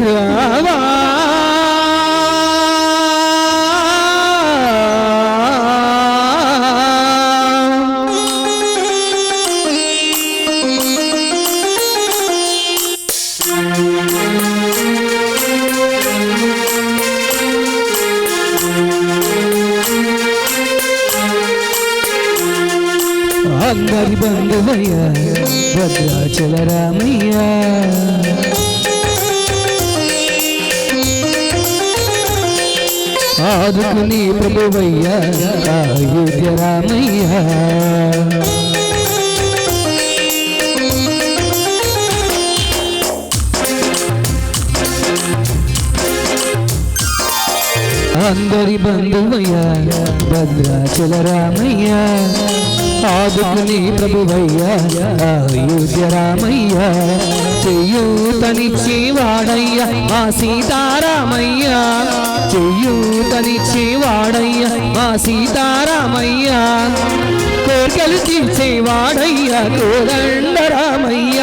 రావా అందరి బంధువయ్య భద్రాచల రామయ్య ఆదుకుని ప్రభువయ్య అయోధ్య రామయ్య అందరి బంధువయ్య భద్రాచల రామయ్య ఆదుకుని ప్రభువయ్య అయోధ్య రామయ్య చెయ్యూతనిచ్చేవాడయ్య మా సీతారామయ్య చెయ్యూతనిచ్చేవాడయ్య మా సీతారామయ్య కోర్కెలు తీర్చేవాడయ్య కోదండ రామయ్య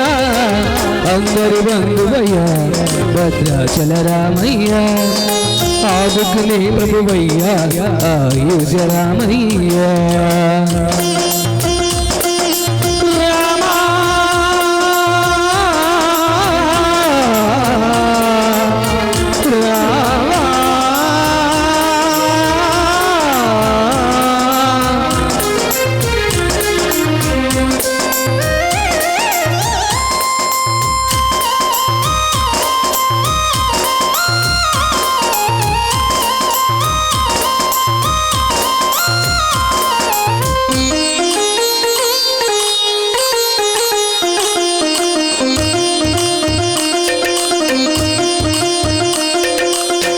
అందరి బంధువయ్య భద్రాచల రామయ్య ఆదుకునే ప్రభువయ్య అయోధ్య రామయ్య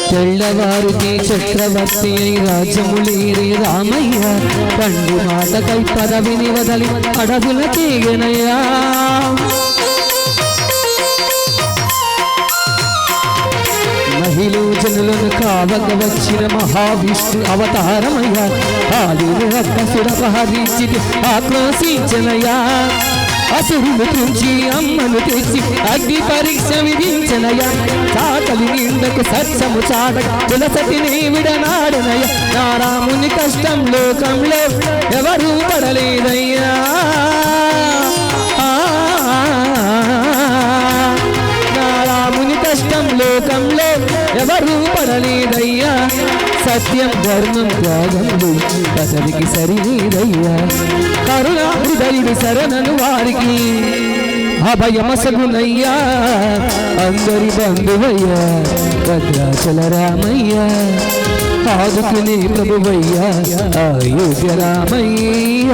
తెల్లవారికి చక్రవర్తి అయి రాజ్యములేరే రామయ్య తండ్రి మాటకై పదవిని వదలి అడవుల తీగనయ్యా మహిళ జనులను కావక వచ్చిన మహావిష్ణు అవతారమయ్య ఆదిని రక్తసురపహరించి ఆక్రోశించనయ్యా అసురులు తుంచి అమ్మను తెచ్చి అగ్ని పరీక్ష విధించనయ చాకలి నిండకు సత్యము చాటక తులసతిని విడనాడనయ నారాముని కష్టం లోకంలో ఎవరూ పడలేదయ్యా నారాముని కష్టం లోకంలో ఎవరూ పడలేదయ్యా సత్యం ధర్మం త్యాగములు అతనికి సరిలేదయ్యా కరుణాహృదయుడు శరణను వారికి అభయమసగునయ్యా అందరి బంధువయ్య భద్రాచల రామయ్య ఆదుకునే ప్రభువయ్య అయోధ్య రామయ్య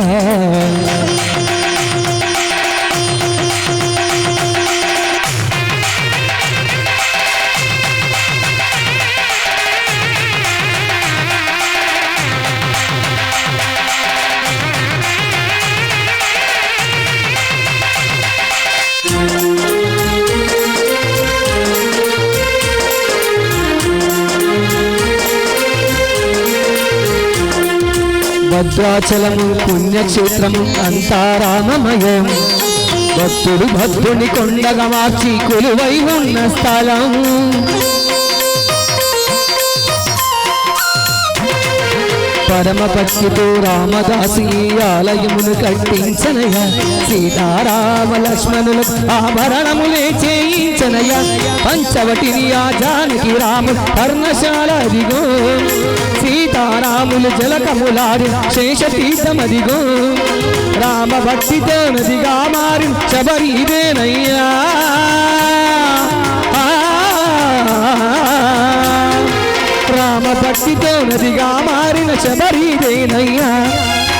భద్రాచలము పుణ్యక్షేత్రము అంతా రామమయం భక్తుడు భద్రుని కొండగా మార్చి కొలువై ఉన్న స్థలం పరమ భక్తితో రామదాసి ఆలయమును కట్టించనయ సీతారామ లక్ష్మణులు ఆభరణములే చేయించనయ పంచవటిని ఆ జానకి రాము పర్ణశాల అదిగో సీతారాములు జలకములాడి శేషతీర్థమదిగో రామ భక్తితో నదిగా మారి శబరిదేనయ్యా రామ భక్తితో నదిగా మారిన శబరిదేనయ్యా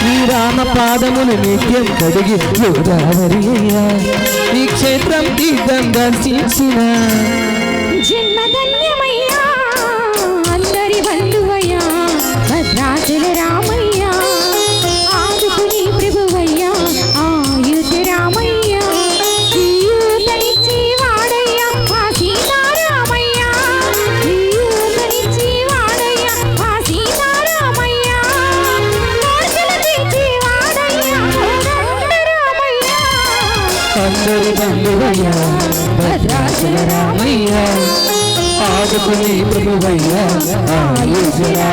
ఈ రామ పాదములు నిత్యం కడిగి గోదావరి అయ్యా ఈ క్షేత్రం తీర్థం దర్శించిన జన్మధన్యమయ్యా అందరి బంధువయ్యా భద్రాచల రామయ్య ఆదుకుని ప్రభువయ్యా అయోధ్య రామయ్య జీవితనిచ్చి వాడయ్యా మా సీతారామయ్య జీవితనిచ్చి వాడయ్యా మా సీతారామయ్య కోర్కెలు తీర్చి వాడయ్యా రామయ్య అందరి బంధువయ్య భద్రాచల రామయ్య ఆదుకుని ప్రభువయ్యా ఆయుజరా